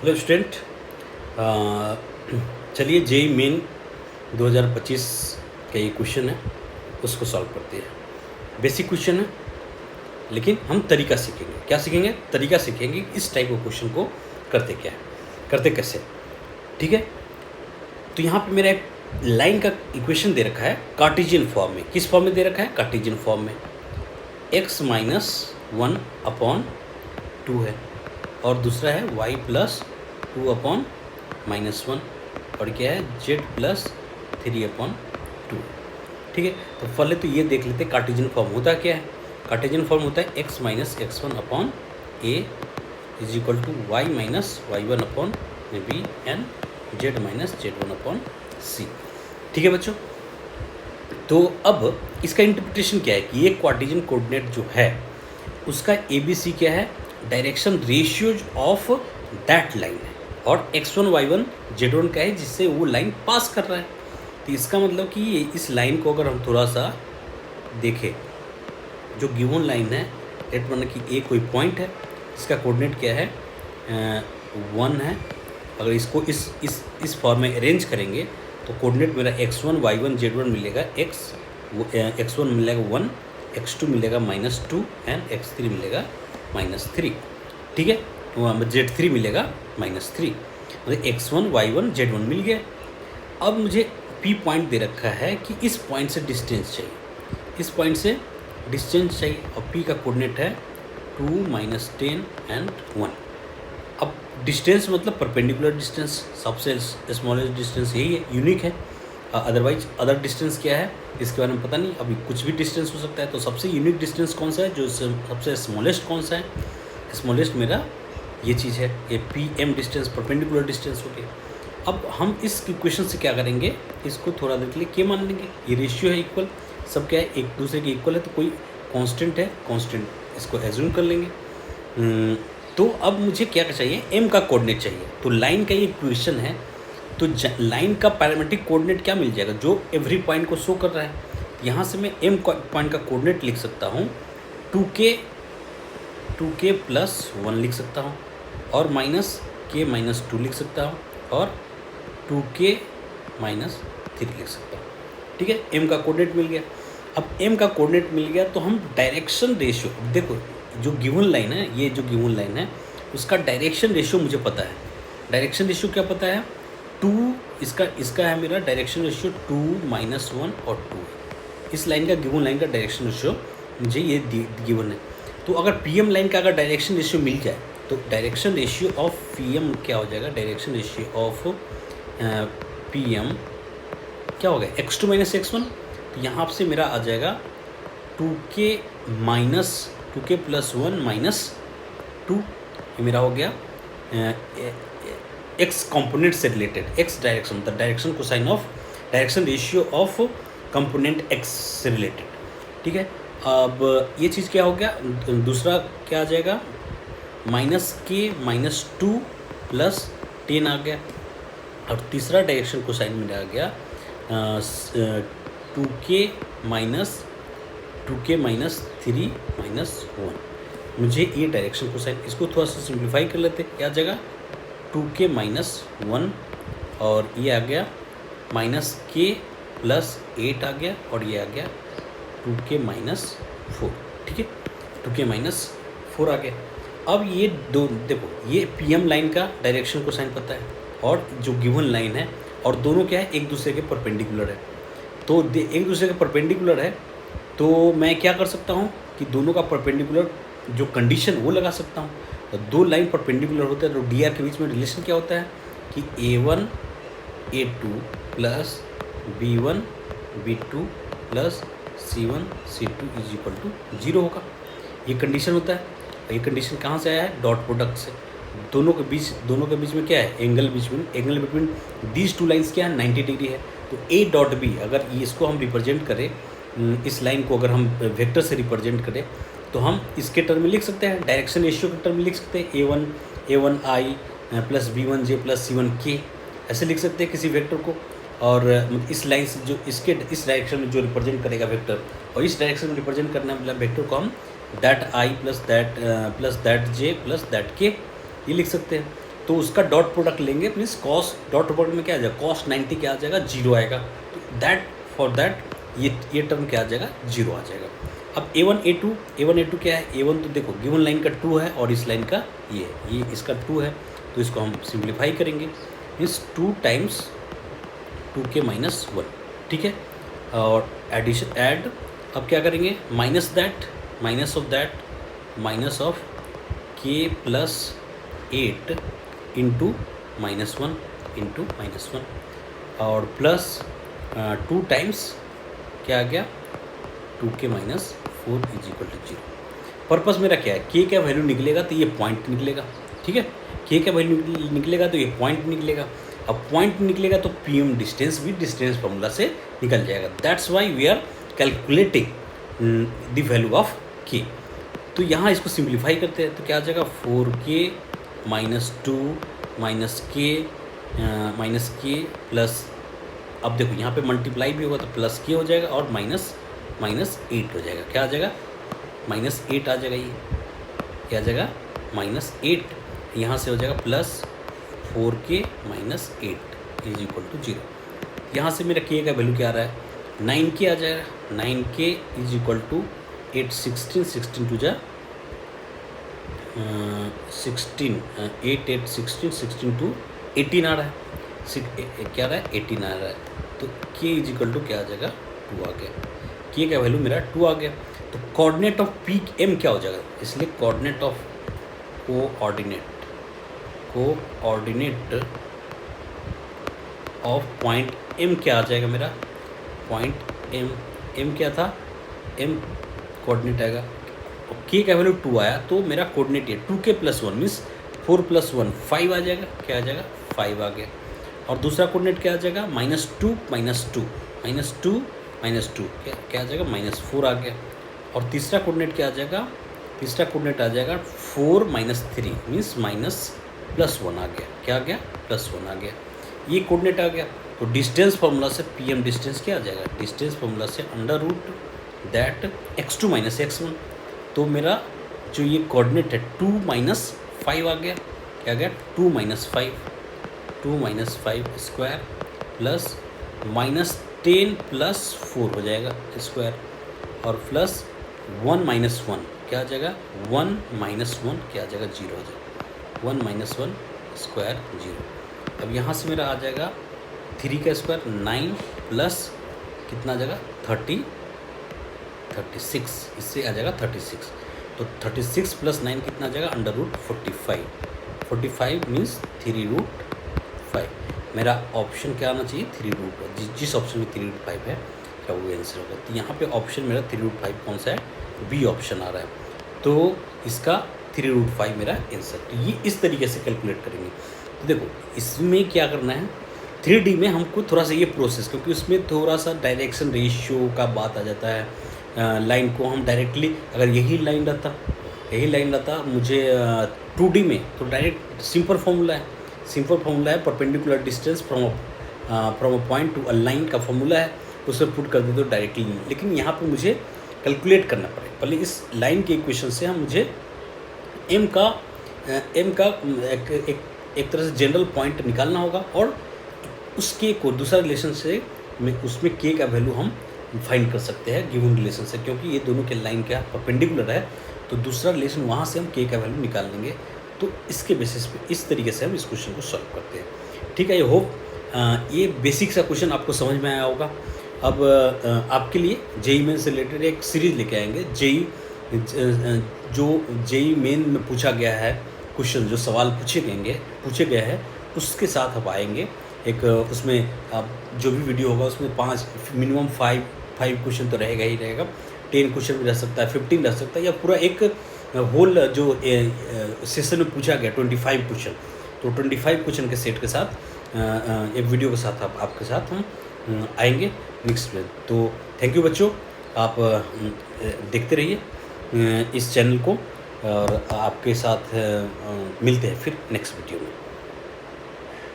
Hello student, चलिए JEE main 2025 का ये क्वेश्चन है, उसको सॉल्व करते हैं। बेसिक क्वेश्चन है, लेकिन हम तरीका सीखेंगे। क्या सीखेंगे? तरीका सीखेंगे इस टाइप के क्वेश्चन को करते क्या है, करते कैसे। ठीक है, तो यहाँ पे मेरा एक लाइन का इक्वेशन दे रखा है कार्टेशियन फॉर्म में। किस फॉर्म में दे रखा है? कार्टेशियन फॉर्म में। x माइनस 1/2 है, और दूसरा है y प्लस 2/-1, और क्या है z प्लस 3/2। ठीक है, तो पहले तो ये देख लेते हैं कार्टेशियन फॉर्म होता क्या है। कार्टेशियन फॉर्म होता है x minus x1/a is equal to y minus y1/b and z minus z1/c। ठीक है बच्चों, तो अब इसका इंटरप्रिटेशन क्या है कि ये कार्टेशियन कोऑर्डिनेट जो है उसका ABC क्या है? Direction ratios of that line है, और x1 y1 z1 का है जिससे वो लाइन पास कर रहा है। तो इसका मतलब कि इस लाइन को अगर हम थोड़ा सा देखें, जो गिवन लाइन है, लेट मान कि ए कोई पॉइंट है, इसका कोऑर्डिनेट क्या है? 1 है। अगर इसको इस फॉर्म में अरेंज करेंगे तो कोऑर्डिनेट मेरा x1 y1 z1 मिलेगा, x1 मिलेगा 1, x2 मिलेगा -2 एंड x3 मिलेगा -3। ठीक है, z3 मिलेगा -3, मतलब x1 y1 z1 मिल गया। अब मुझे P पॉइंट दे रखा है कि इस पॉइंट से डिस्टेंस चाहिए, इस पॉइंट से डिस्टेंस चाहिए, और P का कोऑर्डिनेट है 2 -10 एंड 1। अब डिस्टेंस मतलब परपेंडिकुलर डिस्टेंस, सबसे स्मॉलेस्ट डिस्टेंस यही है, यूनिक है। अदरवाइज अदर डिस्टेंस क्या है इसके बारे में पता नहीं, अभी कुछ भी डिस्टेंस हो सकता है। तो सबसे यूनिक डिस्टेंस कौन सा है, जो सबसे स्मॉलेस्ट कौन सा है? स्मॉलेस्ट मेरा ये चीज़ है, ये PM डिस्टेंस, परपेंडिकुलर डिस्टेंस हो गया। अब हम इस इक्वेशन से क्या करेंगे, इसको थोड़ा देर के लिए के मान लेंगे। ये रेशियो है इक्वल, सब क्या है, एक दूसरे के इक्वल है, तो कोई कांस्टेंट है, कांस्टेंट इसको एज्यूम कर लेंगे। तो अब मुझे क्या चाहिए? m का कोऑर्डिनेट चाहिए। तो लाइन का ये इक्वेशन है, तो लाइन का पैरामीट्रिक कोऑर्डिनेट क्या मिल जाएगा? जो एवरी पॉइंट को शो कर रहा है। यहाँ से मैं m पॉइंट का कोऑर्डिनेट लिख सकता हूँ 2k प्लस 1 लिख सकता हूँ, और -k-2 लिख सकता हूँ, और 2k -3 लिख सकता हूँ। ठीक है, m का कोऑर्डिनेट मिल गया। अब m का कोऑर्डिनेट मिल गया तो हम डायरेक्शन रेशियो, देखो जो गिवन लाइन है, ये जो गिवन लाइन है उसका डायरेक्शन रेशियो मुझे पता है। डायरेक्शन रेशियो क्या पता है? 2, इसका है मेरा डायरेक्शन रेशियो 2 -1 और 2 है। इस लाइन का, गिवन लाइन का डायरेक्शन रेशियो मुझे ये गिवन है। तो अगर PM लाइन का अगर डायरेक्शन रेशियो मिल जाए तो डायरेक्शन रेशियो ऑफ PM क्या हो जाएगा? डायरेक्शन रेशियो ऑफ PM क्या हो गया? x2 - x1। तो यहाँ से मेरा आ जाएगा 2k + 1 -2, ये मेरा हो गया x कंपोनेंट से related, x direction, the direction cosine of direction ratio of component x से रिलेटेड। ठीक है, अब ये चीज़ क्या हो गया? दूसरा क्या आ जाएगा? -k -2 + 10 आ गया, और तीसरा डायरेक्शन कोसाइन में आ गया 2k -3 -1। मुझे ये डायरेक्शन कोसाइन, इसको थोड़ा सा सिंप्लीफाई कर लेते, क्या जगह 2k -1, और ये आ गया -k + 8 आ गया, और ये आ गया 2k -4। ठीक है, 2k -4 आ गया। अब ये दो देखो, ये PM लाइन का डायरेक्शन कोसाइन पता है, और जो गिवन लाइन है, और दोनों क्या है? एक दूसरे के परपेंडिकुलर है। तो एक दूसरे के परपेंडिकुलर है, तो मैं क्या कर सकता हूँ कि दोनों का परपेंडिकुलर जो कंडीशन वो लगा सकता हूँ। तो दो लाइन परपेंडिकुलर होते हैं तो DR के बीच में रिलेशन क्या होता है कि A1 A2 plus B1 B2 plus C1 C2 is equal to 0 होगा। ये कंडीशन होता है। ये कंडीशन कहाँ से आया है? डॉट प्रोडक्ट से। दोनों के बीच में क्या है? Angle between these two lines क्या है? 90 डिग्री है। तो A.B, अगर इसको हम रिप्रेजेंट करें, इस लाइन को अगर हम वेक्टर से रिप्रेजेंट करें, तो हम इसके टर्म में लिख सकते हैं, डायरेक्शन रेशियो के टर्म में लिख सकते हैं A1I plus B1J plus C1K, ऐसे लिख सकते हैं किसी वेक्टर को। और इस लाइन से जो इस डायरेक्शन में जो रिप्रेजेंट करेगा वेक्टर, और इस डायरेक्शन में रिप्रेजेंट करने वाला वेक्टर को हम that I plus that J plus that K ये लिख सकते हैं। तो उसका डॉट प्रोडक्ट लेंगे, मीन्स कॉस डॉट प्रोडक्ट में क्या आ जाएगा, कॉस 90 क्या आ जाएगा, 0 आएगा। तो दैट फॉर दैट ये टर्म क्या आ जाएगा, 0 आ जाएगा। अब A1 A2 क्या है, A1 तो देखो गिवन लाइन का 2 है और इस लाइन का ये इसका 2 है, तो इसको हम सिंप्लीफाई करेंगे, मीन्स 2 टाइम्स 2k माइनस 1, ठीक है। और एडिशन ऐड, अब क्या करेंगे, minus of k plus 8 into -1 into -1 और प्लस 2 टाइम्स क्या आ गया, 2k minus 4 is equal to 0। Purpose मेरा क्या है, k का वैल्यू निकलेगा तो ये पॉइंट निकलेगा, ठीक है। k का वैल्यू निकलेगा तो ये पॉइंट निकलेगा। अब पॉइंट निकलेगा तो पीएम डिस्टेंस भी डिस्टेंस फॉर्मूला से निकल जाएगा। That's why we are calculating the value of k। तो यहाँ इसको सिंप्लीफाई करते हैं तो क्या आ जाएगा, 4k माइनस 2 माइनस के प्लस, अब देखो यहाँ पे मल्टीप्लाई भी होगा तो प्लस k हो जाएगा और माइनस 8 हो जाएगा। क्या आ जाएगा, -8 आ जाएगा। ये क्या आ जाएगा, -8, यहाँ से हो जाएगा plus 4k minus 8 is equal to 0। यहाँ से मेरा k का वैल्यू क्या आ रहा है, 9k आ जाएगा। 9k is equal to 8 16 to जा 16 8 8 16 टू 18 आ रहा है, क्या आ रहा है, 18 आ रहा है। तो k इज इक्वल टू क्या आ जाएगा, 2 आ गया। k का वैल्यू मेरा 2 आ गया। तो कोऑर्डिनेट ऑफ पीक m क्या हो जाएगा, इसलिए कोऑर्डिनेट ऑफ पॉइंट m क्या आ जाएगा मेरा, पॉइंट m क्या था, m कोऑर्डिनेट आएगा। और k का वैल्यू 2 आया तो मेरा कोऑर्डिनेट है 2k प्लस 1 मीन्स 4 प्लस 1 5 आ जाएगा। क्या आ जाएगा, 5 आ गया। और दूसरा कोऑर्डिनेट क्या आ जाएगा, -2 क्या आ जाएगा, -4 आ गया। और तीसरा कोऑर्डिनेट क्या आ जाएगा, तीसरा कोऑर्डिनेट आ जाएगा 4 - 3 मीन्स +1 आ गया। क्या आ गया, +1 आ गया। ये कोऑर्डिनेट आ गया। तो डिस्टेंस फार्मूला से पीएम डिस्टेंस क्या आ जाएगा, डिस्टेंस फार्मूला से √that x2 - x1। तो मेरा जो ये कोऑर्डिनेट है 2 - 5 आ गया। क्या आ गया, 2 - 5 स्क्वायर प्लस -10 + 4 हो जाएगा स्क्वायर और प्लस 1 - 1 क्या आ जाएगा, 1 - 1 क्या आ जाएगा, 0 आ जाएगा। 1 - 1 स्क्वायर 0। अब यहाँ से मेरा आ जाएगा 3 का स्क्वायर 9 प्लस कितना आ जाएगा 36, इससे आ जाएगा 36। तो 36 + 9 कितना आ जाएगा, √45। 45 मीन्स 3√5। मेरा ऑप्शन क्या आना चाहिए, 3√5। जिस ऑप्शन में 3√5 है क्या वो आंसर होगा। तो यहाँ पे ऑप्शन मेरा 3√5 कौन सा है, बी ऑप्शन आ रहा है। तो इसका 3√5 मेरा आंसर। तो ये इस तरीके से कैलकुलेट करेंगे। तो देखो इसमें क्या करना है, 3D में हमको थोड़ा सा ये प्रोसेस, क्योंकि उसमें थोड़ा सा डायरेक्शन रेशियो का बात आ जाता है। लाइन को हम डायरेक्टली, अगर यही लाइन रहता मुझे 2D में, तो डायरेक्ट सिंपल फॉर्मूला है perpendicular distance from a point to a line का फॉर्मूला है, उसे पुट कर देते हो डायरेक्टली। लेकिन यहाँ पे मुझे कैलकुलेट करना पड़ेगा। पहले इस लाइन के इक्वेशन से हम मुझे m का एक तरह से जनरल पॉइंट निकालना होगा और उसके को दूसरा रिलेशन से उसमें k का वैल्यू हम फाइंड कर सकते हैं गिवन रिलेशन से, क्योंकि ये दोनों के लाइन क्या परपेंडिकुलर है। तो दूसरा रिलेशन वहाँ से हम k का वैल्यू निकाल लेंगे। तो इसके बेसिस पे इस तरीके से हम इस क्वेश्चन को सॉल्व करते हैं। ठीक है, आई होप ये बेसिक सा क्वेश्चन आपको समझ में आया होगा। अब आपके लिए जेई मेन से रिलेटेड एक सीरीज़ लेके आएंगे। जो जेई मेन में पूछा गया है क्वेश्चन, जो सवाल पूछे गए हैं उसके साथ अब आएंगे। एक उसमें अब जो भी वीडियो होगा उसमें 5 मिनिमम 5 क्वेश्चन तो रहेगा ही रहेगा। 10 क्वेश्चन भी रह सकता है, 15 रह सकता है, या पूरा एक होल जो सेशन में पूछा गया 25 क्वेश्चन। तो 25 क्वेश्चन के सेट के साथ एक वीडियो के साथ आपके साथ हम आएंगे नेक्स्ट में। तो थैंक यू बच्चों, आप देखते रहिए इस चैनल को और आपके साथ मिलते हैं फिर नेक्स्ट वीडियो में।